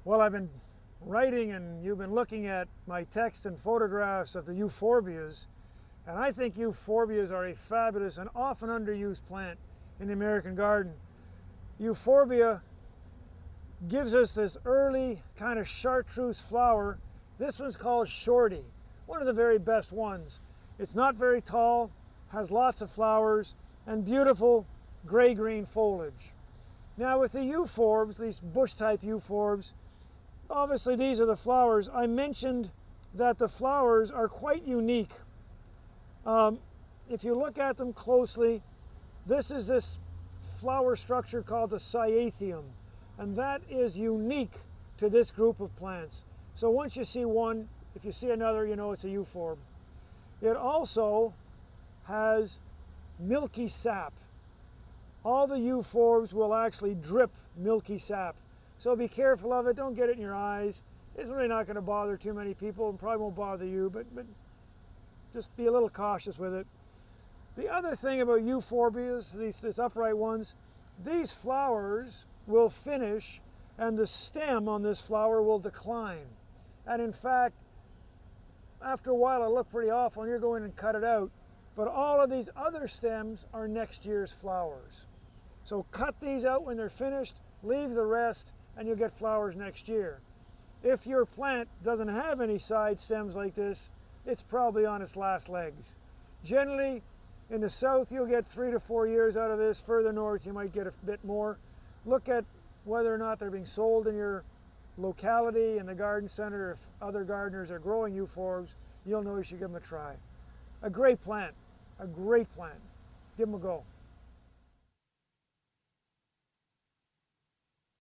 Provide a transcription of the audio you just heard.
Well, I've been writing and you've been looking at my text and photographs of the euphorbias, and I think euphorbias are a fabulous and often underused plant in the American garden. Euphorbia gives us this early kind of chartreuse flower. This one's called Shorty, one of the very best ones. It's not very tall, has lots of flowers, and beautiful gray-green foliage. Now with the euphorbs, these bush-type euphorbs, obviously these are the flowers. I mentioned that the flowers are quite unique. If you look at them closely, this is this flower structure called the cyatheum, and that is unique to this group of plants. So once you see one, if you see another, you know it's a euphorb. It also has milky sap. All the euphorbs will actually drip milky sap. So be careful of it, don't get it in your eyes. It's really not going to bother too many people and probably won't bother you, but just be a little cautious with it. The other thing about euphorbias, these upright ones, these flowers will finish and the stem on this flower will decline. And in fact, after a while it'll look pretty awful and you're going and cut it out. But all of these other stems are next year's flowers. So cut these out when they're finished, leave the rest, and you'll get flowers next year. If your plant doesn't have any side stems like this, it's probably on its last legs. Generally, in the south, you'll get 3 to 4 years out of this. Further north, you might get a bit more. Look at whether or not they're being sold in your locality, in the garden center. If other gardeners are growing euphorbs, you'll know you should give them a try. A great plant, a great plant. Give them a go.